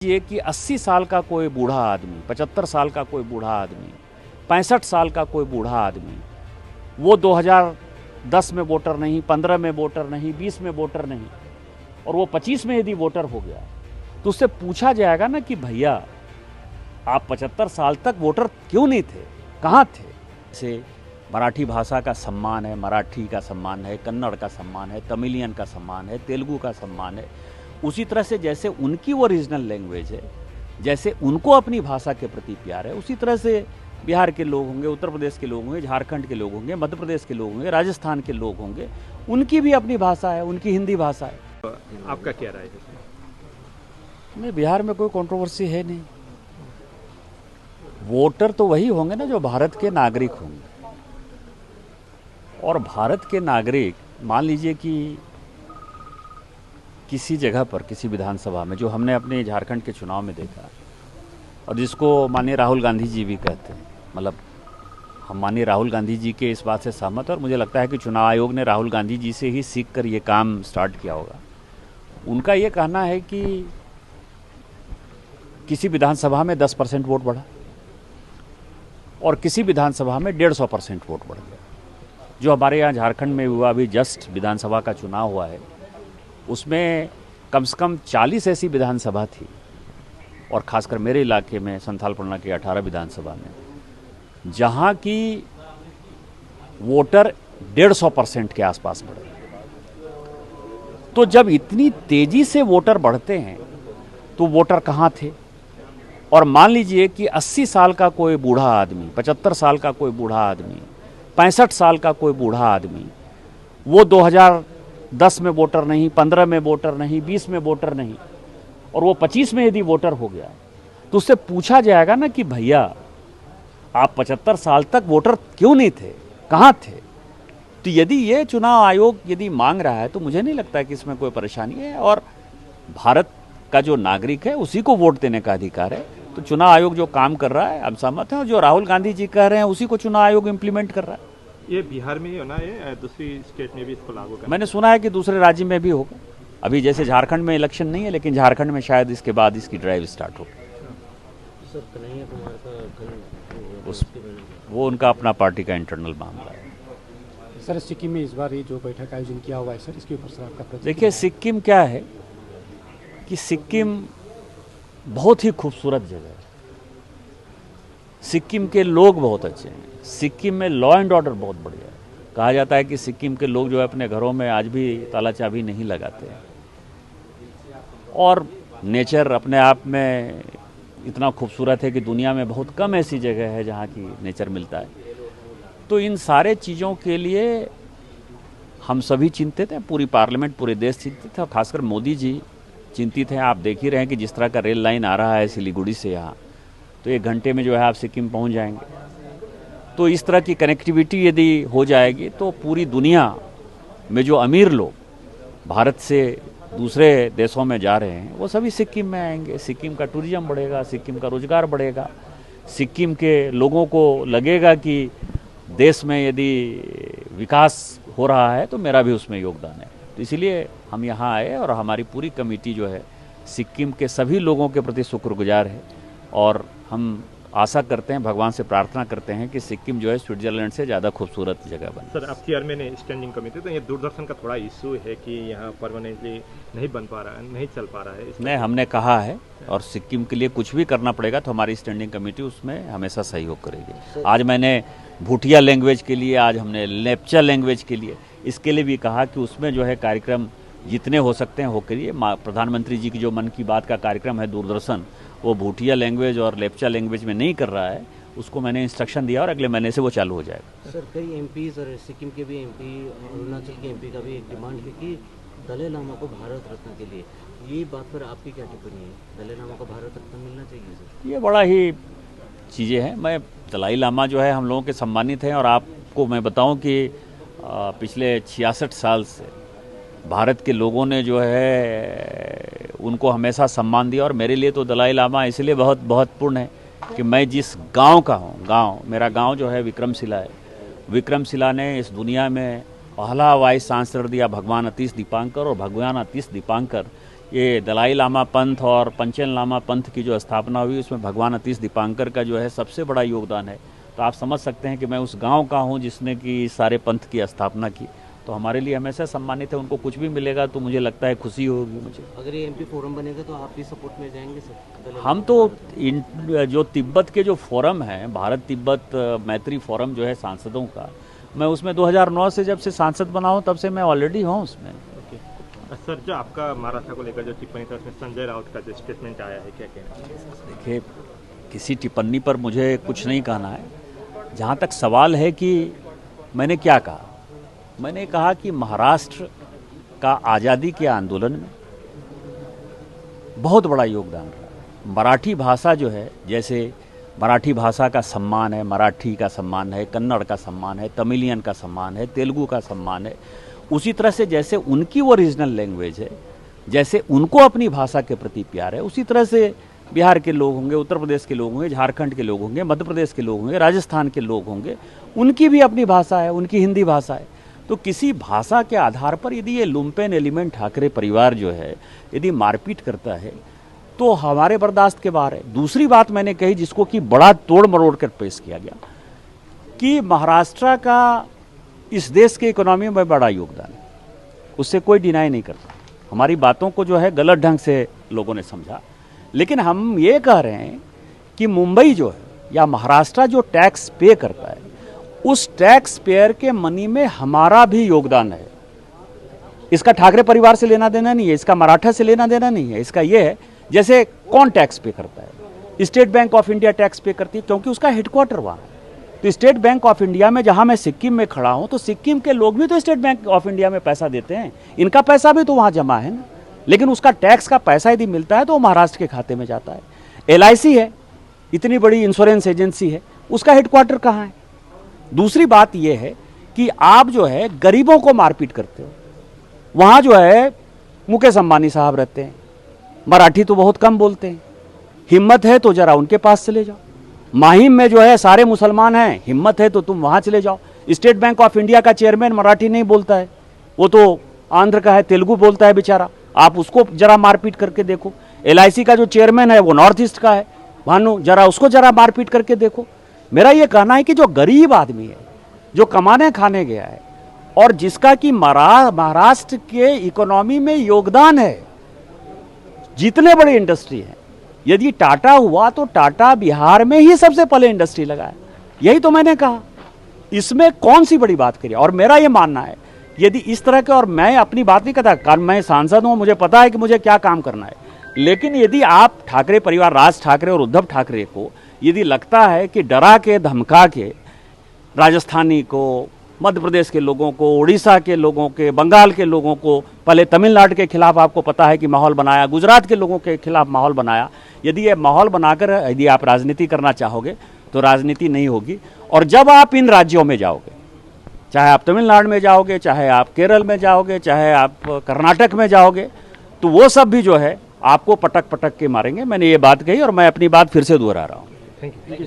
ये कि 80 साल का कोई बूढ़ा आदमी, 75 साल का कोई बूढ़ा आदमी, 65 साल का कोई बूढ़ा आदमी, वो 2010 में वोटर नहीं, 15 में वोटर नहीं, 20 में वोटर नहीं, और वो 25 में यदि वोटर हो गया तो उससे पूछा जाएगा ना कि भैया आप 75 साल तक वोटर क्यों नहीं थे, कहाँ थे। जैसे मराठी भाषा का सम्मान है, मराठी का सम्मान है, कन्नड़ का सम्मान है, तमिलियन का सम्मान है, तेलुगु का सम्मान है, उसी तरह से जैसे उनकी वो रीजनल लैंग्वेज है, जैसे उनको अपनी भाषा के प्रति प्यार है, उसी तरह से बिहार के लोग होंगे, उत्तर प्रदेश के लोग होंगे, झारखंड के लोग होंगे, मध्य प्रदेश के लोग होंगे, राजस्थान के लोग होंगे, उनकी भी अपनी भाषा है, उनकी हिंदी भाषा है। आपका क्या राय है? नहीं, बिहार में कोई कंट्रोवर्सी है नहीं। वोटर तो वही होंगे ना जो भारत के नागरिक होंगे, और भारत के नागरिक मान लीजिए कि किसी जगह पर, किसी विधानसभा में, जो हमने अपने झारखंड के चुनाव में देखा और जिसको माननीय राहुल गांधी जी भी कहते हैं, मतलब हम माननीय राहुल गांधी जी के इस बात से सहमत हैं, और मुझे लगता है कि चुनाव आयोग ने राहुल गांधी जी से ही सीख कर ये काम स्टार्ट किया होगा। उनका ये कहना है कि किसी विधानसभा में 10% वोट बढ़ा और किसी विधानसभा में 150% वोट बढ़ गया। जो हमारे यहाँ झारखंड में हुआ, अभी जस्ट विधानसभा का चुनाव हुआ है, उसमें कम से कम 40 ऐसी विधानसभा थी, और खासकर मेरे इलाके में संथाल परगना की 18 विधानसभा में, जहाँ की वोटर 150% के आसपास बढ़े। तो जब इतनी तेजी से वोटर बढ़ते हैं तो वोटर कहाँ थे। और मान लीजिए कि 80 साल का कोई बूढ़ा आदमी, 75 साल का कोई बूढ़ा आदमी, 65 साल का कोई बूढ़ा आदमी, वो 2010 में वोटर नहीं, 15 में वोटर नहीं, 20 में वोटर नहीं, और वो 25 में यदि वोटर हो गया तो उससे पूछा जाएगा ना कि भैया आप 75 साल तक वोटर क्यों नहीं थे, कहाँ थे। तो यदि ये चुनाव आयोग यदि मांग रहा है तो मुझे नहीं लगता कि इसमें कोई परेशानी है, और भारत का जो नागरिक है उसी को वोट देने का अधिकार है। तो चुनाव आयोग जो काम कर रहा है हम सहमत हैं, और जो राहुल गांधी जी कह रहे हैं उसी को चुनाव आयोग इम्प्लीमेंट कर रहा है। ये बिहार में ही होना है, दूसरी स्टेट में भी इसको लागू करना? मैंने सुना है कि दूसरे राज्य में भी होगा। अभी जैसे झारखंड में इलेक्शन नहीं है, लेकिन झारखंड में शायद इसके बाद इसकी ड्राइव स्टार्ट हो। वो उनका अपना पार्टी का इंटरनल मामला है। सर, सिक्किम में इस बार ये जो बैठक आयोजन किया हुआ है सर, इसके ऊपर सर आपका प्रतिक्रिया? देखिए, सिक्किम क्या है कि सिक्किम बहुत ही खूबसूरत जगह है। सिक्किम के लोग बहुत अच्छे हैं। सिक्किम में लॉ एंड ऑर्डर बहुत बढ़िया है। कहा जाता है कि सिक्किम के लोग जो है अपने घरों में आज भी ताला चाबी नहीं लगाते हैं, और नेचर अपने आप में इतना खूबसूरत है कि दुनिया में बहुत कम ऐसी जगह है जहाँ की नेचर मिलता है। तो इन सारे चीज़ों के लिए हम सभी चिंतित हैं, पूरी पार्लियामेंट, पूरे देश चिंतित है, और खासकर मोदी जी चिंतित हैं। आप देख ही रहे हैं कि जिस तरह का रेल लाइन आ रहा है सिलीगुड़ी से यहाँ, तो 1 घंटे में जो है आप सिक्किम पहुँच जाएंगे। तो इस तरह की कनेक्टिविटी यदि हो जाएगी तो पूरी दुनिया में जो अमीर लोग भारत से दूसरे देशों में जा रहे हैं वो सभी सिक्किम में आएंगे। सिक्किम का टूरिज्म बढ़ेगा, सिक्किम का रोजगार बढ़ेगा, सिक्किम के लोगों को लगेगा कि देश में यदि विकास हो रहा है तो मेरा भी उसमें योगदान है। तो इसीलिए हम यहाँ आए, और हमारी पूरी कमेटी जो है सिक्किम के सभी लोगों के प्रति शुक्रगुजार है, और हम आशा करते हैं, भगवान से प्रार्थना करते हैं कि सिक्किम जो है स्विट्जरलैंड से ज़्यादा खूबसूरत जगह बने। सर, आप चेयरमैन है स्टैंडिंग कमेटी, तो ये दूरदर्शन का थोड़ा इशू है कि यहाँ परमानेंटली नहीं बन पा रहा है, नहीं चल पा रहा है। नहीं, हमने कहा है, और सिक्किम के लिए कुछ भी करना पड़ेगा तो हमारी स्टैंडिंग कमेटी उसमें हमेशा सहयोग करेगी। आज मैंने भूटिया लैंग्वेज के लिए, आज हमने लेप्चा लैंग्वेज के लिए, इसके लिए भी कहा कि उसमें जो है कार्यक्रम जितने हो सकते हैं हो करिए। प्रधानमंत्री जी की जो मन की बात का कार्यक्रम है दूरदर्शन, वो भूटिया लैंग्वेज और लेप्चा लैंग्वेज में नहीं कर रहा है, उसको मैंने इंस्ट्रक्शन दिया और अगले महीने से वो चालू हो जाएगा। सर, कई एमपीज और सिक्किम के भी एमपी, अरुणाचल के एमपी का भी एक डिमांड है कि दलाई लामा को भारत रत्न के लिए, ये बात पर आपकी क्या टिप्पणी है? दलाई लामा को भारत रत्न मिलना चाहिए सर? ये बड़ा ही चीज़ें हैं। मैं दलाई लामा जो है हम लोगों के सम्मानित हैं, और आपको मैं बताऊं कि पिछले 66 साल से भारत के लोगों ने जो है उनको हमेशा सम्मान दिया, और मेरे लिए तो दलाई लामा इसलिए बहुत महत्वपूर्ण है कि मैं जिस गांव का हूँ, मेरा गांव जो है विक्रमशिला है। विक्रमशिला ने इस दुनिया में पहला वाइस चांसलर दिया भगवान अतीश दीपांकर, और भगवान अतीश दीपांकर ये दलाई लामा पंथ और पंचेन लामा पंथ की जो स्थापना हुई उसमें भगवान अतीश दीपांकर का जो है सबसे बड़ा योगदान है। तो आप समझ सकते हैं कि मैं उस गांव का हूं जिसने कि सारे पंथ की स्थापना की, तो हमारे लिए हमेशा सम्मानित है। उनको कुछ भी मिलेगा तो मुझे लगता है खुशी होगी मुझे। अगर ये एमपी फोरम बनेगा तो आप भी सपोर्ट में जाएंगे सर? हम तो जो तिब्बत के जो फोरम है, भारत तिब्बत मैत्री फोरम जो है सांसदों का, मैं उसमें 2009 से जब से सांसद बना हूँ तब से मैं ऑलरेडी हूँ उसमें। सर, जो आपका महाराष्ट्र को लेकर जो टिप्पणी था उसमें संजय राउत का जो स्टेटमेंट आया है, क्या कहना है? देखिए, किसी टिप्पणी पर मुझे कुछ नहीं कहना है। जहाँ तक सवाल है कि मैंने क्या कहा, मैंने कहा कि महाराष्ट्र का आज़ादी के आंदोलन में बहुत बड़ा योगदान रहा। मराठी भाषा जो है, जैसे मराठी भाषा का सम्मान है, मराठी का सम्मान है, कन्नड़ का सम्मान है, तमिलियन का सम्मान है, तेलुगु का सम्मान है, उसी तरह से जैसे उनकी वो रीजनल लैंग्वेज है, जैसे उनको अपनी भाषा के प्रति प्यार है, उसी तरह से बिहार के लोग होंगे, उत्तर प्रदेश के लोग होंगे, झारखंड के लोग होंगे, मध्य प्रदेश के लोग होंगे, राजस्थान के लोग होंगे, उनकी भी अपनी भाषा है, उनकी हिंदी भाषा है। तो किसी भाषा के आधार पर यदि ये लुम्पेन एलिमेंट ठाकरे परिवार जो है यदि मारपीट करता है तो हमारे बर्दाश्त के बाहर है। दूसरी बात मैंने कही जिसको कि बड़ा तोड़ मरोड़ कर पेश किया गया कि महाराष्ट्र का इस देश के इकोनॉमी में बड़ा योगदान है, उससे कोई डिनाई नहीं करता। हमारी बातों को जो है गलत ढंग से लोगों ने समझा, लेकिन हम ये कह रहे हैं कि मुंबई जो है या महाराष्ट्र जो टैक्स पे करता है उस टैक्स पेयर के मनी में हमारा भी योगदान है। इसका ठाकरे परिवार से लेना देना नहीं है, इसका मराठा से लेना देना नहीं है। इसका ये है, जैसे कौन टैक्स पे करता है? State bank of India tax पे करती है क्योंकि उसका हेडक्वार्टर वहाँ है। तो स्टेट बैंक ऑफ इंडिया में, जहाँ मैं सिक्किम में खड़ा हूँ, तो सिक्किम के लोग भी तो स्टेट बैंक ऑफ इंडिया में पैसा देते हैं, इनका पैसा भी तो वहाँ जमा है ना। लेकिन उसका टैक्स का पैसा यदि मिलता है तो वो महाराष्ट्र के खाते में जाता है। LIC है, इतनी बड़ी इंश्योरेंस एजेंसी है, उसका हेडक्वार्टर कहाँ है? दूसरी बात यह है कि आप जो है गरीबों को मारपीट करते हो। वहाँ जो है मुकेश अंबानी साहब रहते हैं, मराठी तो बहुत कम बोलते हैं, हिम्मत है तो जरा उनके पास चले जाओ। माहिम में जो है सारे मुसलमान हैं, हिम्मत है तो तुम वहाँ चले जाओ। स्टेट बैंक ऑफ इंडिया का चेयरमैन मराठी नहीं बोलता है, वो तो आंध्र का है, तेलुगु बोलता है बेचारा, आप उसको जरा मारपीट करके देखो। LIC का जो चेयरमैन है वो नॉर्थ ईस्ट का है, भानु, जरा उसको जरा मारपीट करके देखो। मेरा ये कहना है कि जो गरीब आदमी है, जो कमाने खाने गया है और जिसका कि महाराष्ट्र के इकोनॉमी में योगदान है, जितने बड़े इंडस्ट्री हैं, यदि टाटा हुआ तो टाटा बिहार में ही सबसे पहले इंडस्ट्री लगाया। यही तो मैंने कहा, इसमें कौन सी बड़ी बात करी। और मेरा ये मानना है यदि इस तरह के, और मैं अपनी बात नहीं करता, कारण मैं सांसद हूं, मुझे पता है कि मुझे क्या काम करना है, लेकिन यदि आप ठाकरे परिवार, राज ठाकरे और उद्धव ठाकरे को यदि लगता है कि डरा के धमका के राजस्थानी को, मध्य प्रदेश के लोगों को, उड़ीसा के लोगों के, बंगाल के लोगों को, पहले तमिलनाडु के खिलाफ आपको पता है कि माहौल बनाया, गुजरात के लोगों के खिलाफ माहौल बनाया, यदि ये माहौल बनाकर यदि आप राजनीति करना चाहोगे तो राजनीति नहीं होगी। और जब आप इन राज्यों में जाओगे, चाहे आप तमिलनाडु में जाओगे, चाहे आप केरल में जाओगे, चाहे आप कर्नाटक में जाओगे, तो वो सब भी जो है आपको पटक पटक के मारेंगे। मैंने ये बात कही और मैं अपनी बात फिर से दोहरा रहा हूँ। Thank you.